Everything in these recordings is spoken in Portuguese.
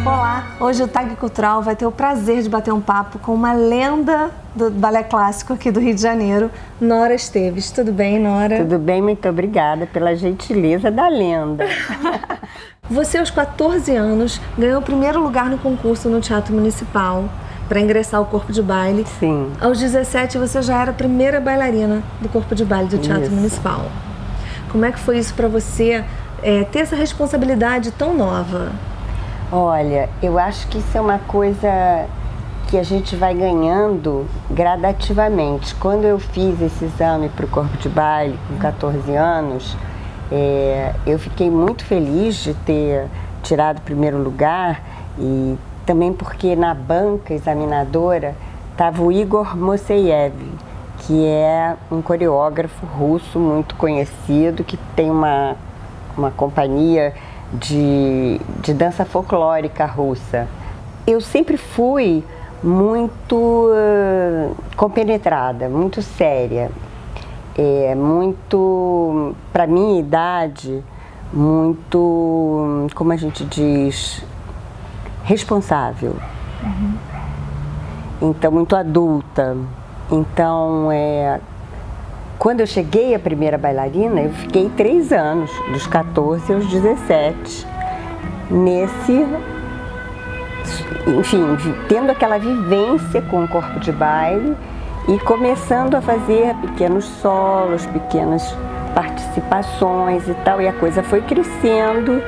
Olá, hoje o Tag Cultural vai ter o prazer de bater um papo com uma lenda do balé clássico aqui do Rio de Janeiro, Nora Esteves. Tudo bem, Nora? Tudo bem, muito obrigada pela gentileza da lenda. Você, aos 14 anos, ganhou o primeiro lugar no concurso no Teatro Municipal para ingressar ao corpo de baile. Sim. Aos 17, você já era a primeira bailarina do corpo de baile do Teatro Municipal. Como é que foi isso para você, ter essa responsabilidade tão nova? Olha, eu acho que isso é uma coisa que a gente vai ganhando gradativamente. Quando eu fiz esse exame para o corpo de baile com 14 anos, eu fiquei muito feliz de ter tirado o primeiro lugar, e também porque na banca examinadora estava o Igor Moisseev, que é um coreógrafo russo muito conhecido, que tem uma companhia de dança folclórica russa. Eu sempre fui muito compenetrada, muito séria, muito, para minha idade, muito, como a gente diz, responsável. Então, muito adulta. Então, quando eu cheguei a primeira bailarina, eu fiquei 3 anos, dos 14 aos 17, enfim, tendo aquela vivência com o corpo de baile e começando a fazer pequenos solos, pequenas participações e tal, e a coisa foi crescendo,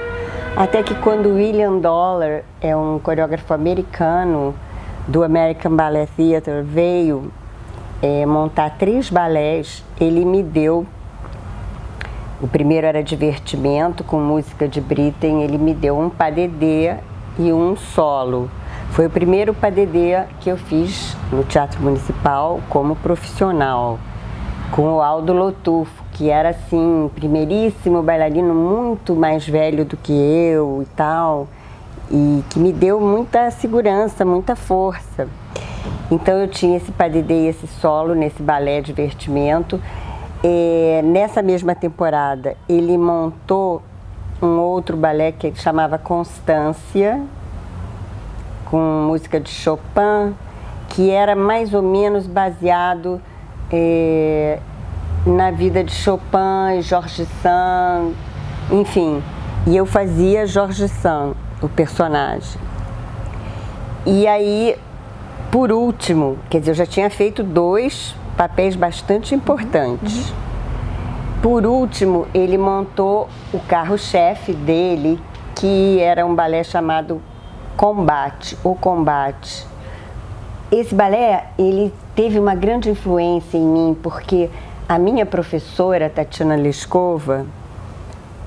até que quando William Dollar, é um coreógrafo americano do American Ballet Theatre, veio montar 3 balés, ele me deu, o primeiro era Divertimento, com música de Britten, ele me deu um pas de deux e um solo. Foi o primeiro pas de deux que eu fiz no Teatro Municipal como profissional, com o Aldo Lotufo, que era assim, primeiríssimo bailarino, muito mais velho do que eu e tal, e que me deu muita segurança, muita força. Então eu tinha esse pas de deux e esse solo nesse balé Divertimento. Nessa mesma temporada ele montou um outro balé que chamava Constância, com música de Chopin, que era mais ou menos baseado na vida de Chopin e Georges Sand, enfim. E eu fazia Georges Sand, o personagem. E aí, por último, quer dizer, eu já tinha feito 2 papéis bastante importantes. Por último, ele montou o carro-chefe dele, que era um balé chamado Combate, o Combate. Esse balé, ele teve uma grande influência em mim, porque a minha professora, Tatiana Leskova,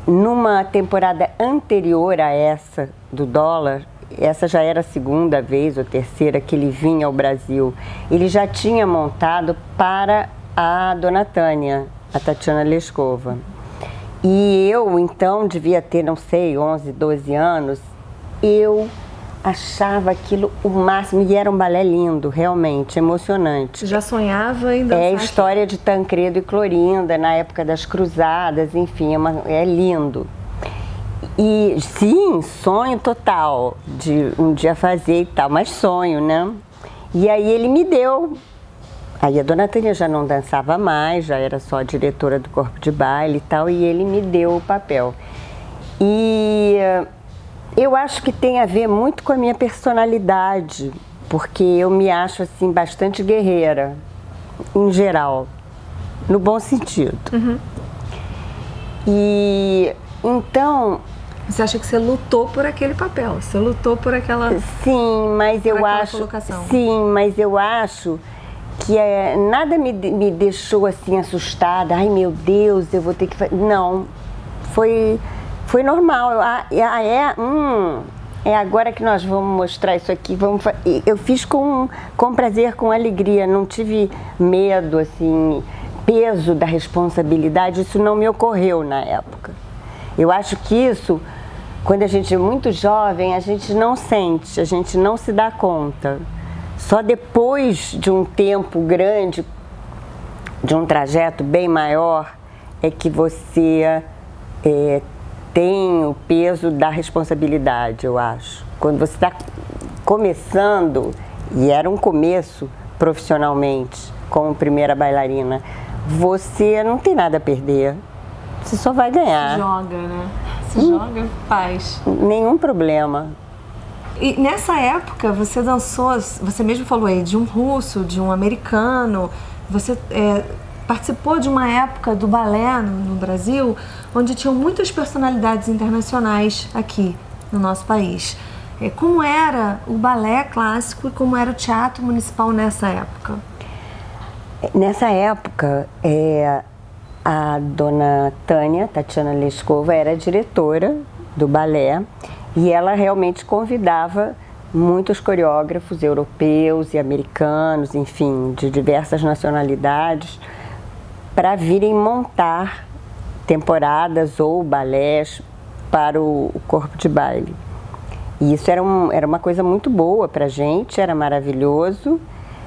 numa temporada anterior a essa do Dollar, essa já era a 2ª vez ou 3ª que ele vinha ao Brasil, ele já tinha montado para a Dona Tânia, a Tatiana Leskova. E eu, então, devia ter, não sei, 11, 12 anos, eu achava aquilo o máximo, e era um balé lindo, realmente, emocionante. Você já sonhava em dançar? É a história de Tancredo e Clorinda, na época das cruzadas, enfim, é lindo. E sim, sonho total de um dia fazer e tal, mas sonho, né? E aí ele me deu. Aí a Dona Tânia já não dançava mais, já era só a diretora do corpo de baile e tal, e ele me deu o papel. E eu acho que tem a ver muito com a minha personalidade, porque eu me acho assim bastante guerreira, em geral, no bom sentido. E então, você acha que você lutou por aquele papel? Você lutou por aquela... Sim, mas eu acho... colocação. Sim, mas eu acho que nada me deixou assim assustada. Ai, meu Deus, eu vou ter que fazer... Não, foi normal. É agora que nós vamos mostrar isso aqui. Eu fiz com prazer, com alegria. Não tive medo, assim, peso da responsabilidade. Isso não me ocorreu na época. Eu acho que isso, quando a gente é muito jovem, a gente não sente, a gente não se dá conta. Só depois de um tempo grande, de um trajeto bem maior, é que você tem o peso da responsabilidade, eu acho. Quando você está começando, e era um começo profissionalmente, como primeira bailarina, você não tem nada a perder. Você só vai ganhar. Se joga, né? Se joga, faz. Nenhum problema. E nessa época, você dançou, você mesmo falou aí, de um russo, de um americano. Você participou de uma época do balé no Brasil, onde tinham muitas personalidades internacionais aqui no nosso país. Como era o balé clássico e como era o teatro municipal nessa época? Nessa época, a dona Tatiana Leskova, era diretora do balé e ela realmente convidava muitos coreógrafos europeus e americanos, enfim, de diversas nacionalidades, para virem montar temporadas ou balés para o corpo de baile. E isso era uma coisa muito boa para a gente, era maravilhoso,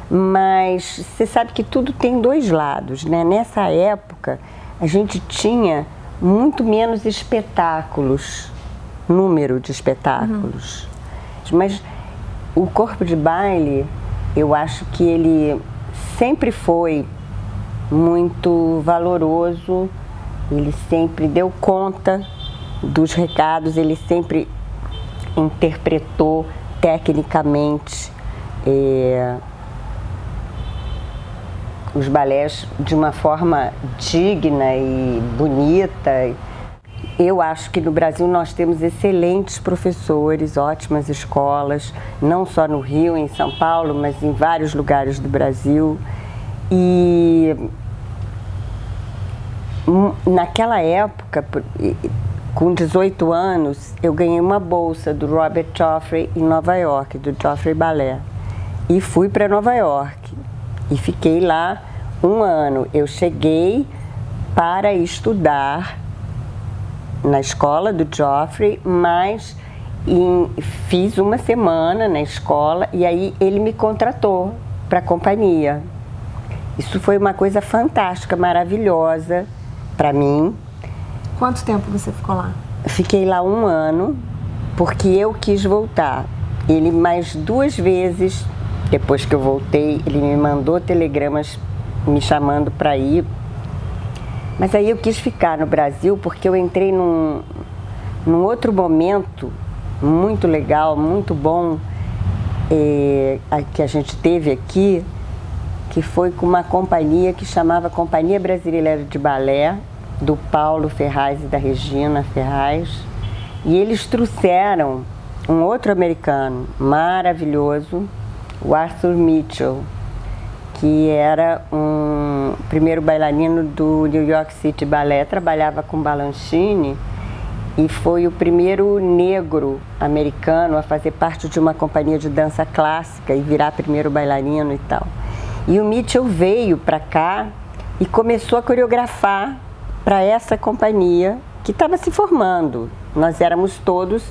mas você sabe que tudo tem dois lados, né? Nessa época, a gente tinha muito menos espetáculos, número de espetáculos. Mas o corpo de baile, eu acho que ele sempre foi muito valoroso, ele sempre deu conta dos recados, ele sempre interpretou tecnicamente os balés de uma forma digna e bonita. Eu acho que no Brasil nós temos excelentes professores, ótimas escolas, não só no Rio, em São Paulo, mas em vários lugares do Brasil. E naquela época, com 18 anos, eu ganhei uma bolsa do Robert Joffrey em Nova York, do Joffrey Ballet. E fui para Nova York e fiquei lá um ano. Eu cheguei para estudar na escola do Joffrey, mas fiz uma semana na escola e aí ele me contratou para a companhia. Isso foi uma coisa fantástica, maravilhosa para mim. Quanto tempo você ficou lá? Fiquei lá um ano, porque eu quis voltar. Ele mais 2 vezes, depois que eu voltei, ele me mandou telegramas me chamando para ir. Mas aí eu quis ficar no Brasil, porque eu entrei num outro momento muito legal, muito bom, que a gente teve aqui, que foi com uma companhia que chamava Companhia Brasileira de Balé, do Paulo Ferraz e da Regina Ferraz, e eles trouxeram um outro americano maravilhoso, o Arthur Mitchell, que era um primeiro bailarino do New York City Ballet, trabalhava com Balanchine e foi o primeiro negro americano a fazer parte de uma companhia de dança clássica e virar primeiro bailarino e tal. E o Mitchell veio para cá e começou a coreografar para essa companhia que estava se formando. Nós éramos todos,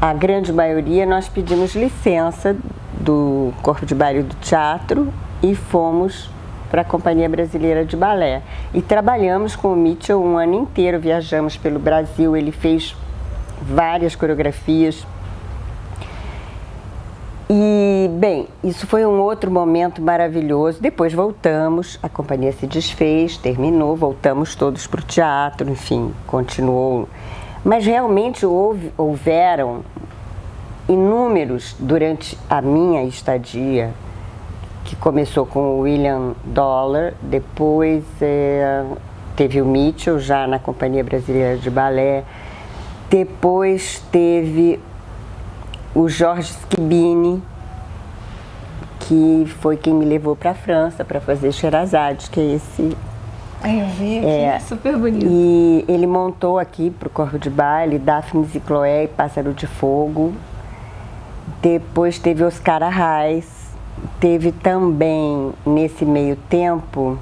a grande maioria, nós pedimos licença do corpo de baile do teatro e fomos para a Companhia Brasileira de Balé. E trabalhamos com o Mitchell um ano inteiro, viajamos pelo Brasil, ele fez várias coreografias. E, bem, isso foi um outro momento maravilhoso. Depois voltamos, a companhia se desfez, terminou, voltamos todos para o teatro, enfim, continuou. Mas realmente houveram inúmeros durante a minha estadia, que começou com o William Dollar, depois teve o Mitchell já na Companhia Brasileira de Balé, depois teve o Jorge Schibini, que foi quem me levou para a França para fazer Sherazade, que é esse... Eu vi aqui, super bonito. E ele montou aqui para o corpo de baile Daphnis e Chloé e Pássaro de Fogo. Depois teve Oscar Arraes. Teve também, nesse meio tempo,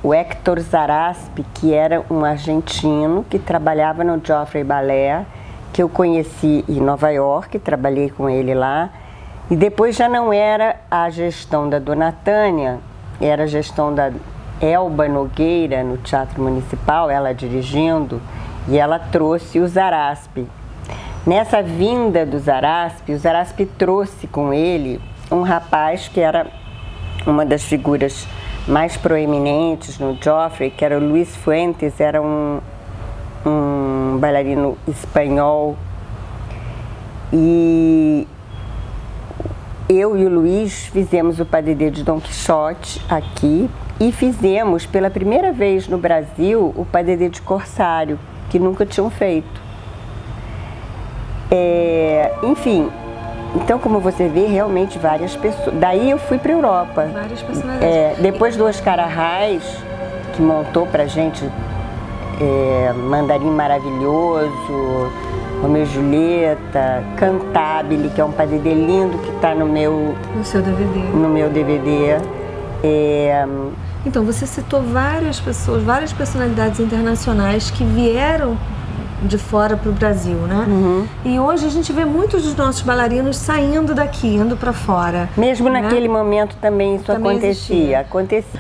o Héctor Zaraspi, que era um argentino que trabalhava no Joffrey Ballet, que eu conheci em Nova York, trabalhei com ele lá. E depois já não era a gestão da Dona Tânia, era a gestão da Elba Nogueira no Teatro Municipal, ela dirigindo, e ela trouxe o Zarazpi. Nessa vinda do Zarazpi, o Zarazpi trouxe com ele um rapaz que era uma das figuras mais proeminentes no Joffrey, que era o Luis Fuentes, era um bailarino espanhol. E eu e o Luiz fizemos o padedê de Dom Quixote aqui e fizemos pela primeira vez no Brasil o padedê de Corsário, que nunca tinham feito. Enfim, então como você vê, realmente várias pessoas. Daí eu fui para a Europa. Várias personalidades. Depois do Oscar Arraes, que montou pra gente Mandarim Maravilhoso, Romeu e Julieta, Cantabile, que é um padedê lindo que está no seu DVD. No meu DVD. Então, você citou várias pessoas, várias personalidades internacionais que vieram de fora para o Brasil, né? Uhum. E hoje a gente vê muitos dos nossos bailarinos saindo daqui, indo para fora. Mesmo né? Naquele momento também isso também acontecia.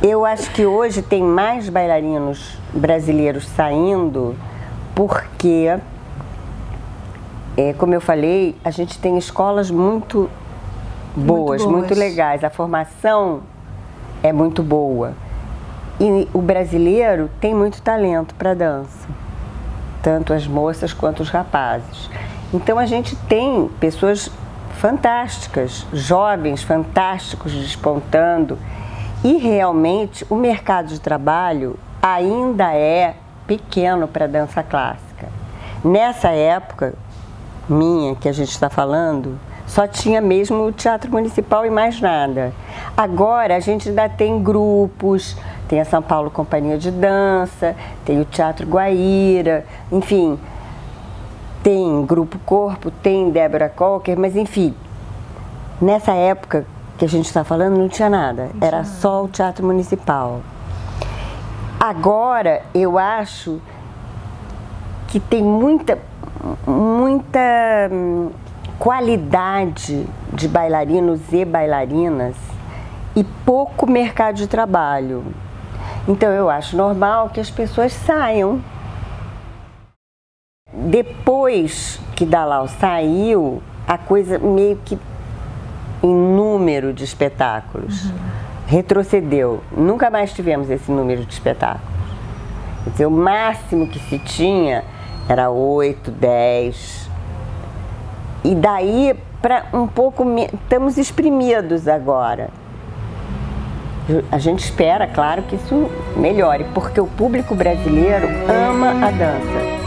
Eu acho que hoje tem mais bailarinos brasileiros saindo porque, como eu falei, a gente tem escolas muito boas, muito legais. A formação é muito boa. E o brasileiro tem muito talento para dança, tanto as moças quanto os rapazes. Então a gente tem pessoas fantásticas, jovens fantásticos despontando, e realmente o mercado de trabalho ainda é pequeno para a dança clássica. Nessa época minha que a gente está falando, só tinha mesmo o Teatro Municipal e mais nada. Agora a gente ainda tem grupos, tem a São Paulo Companhia de Dança, tem o Teatro Guaíra, enfim, tem Grupo Corpo, tem Débora Cocker, mas enfim, nessa época que a gente está falando não tinha nada, era só o Teatro Municipal. Agora eu acho que tem muita qualidade de bailarinos e bailarinas e pouco mercado de trabalho. Então eu acho normal que as pessoas saiam. Depois que Dalal saiu, a coisa meio que em número de espetáculos retrocedeu. Nunca mais tivemos esse número de espetáculos. Quer dizer, o máximo que se tinha era 8, 10. E daí para um pouco, estamos exprimidos agora. A gente espera, claro, que isso melhore, porque o público brasileiro ama a dança.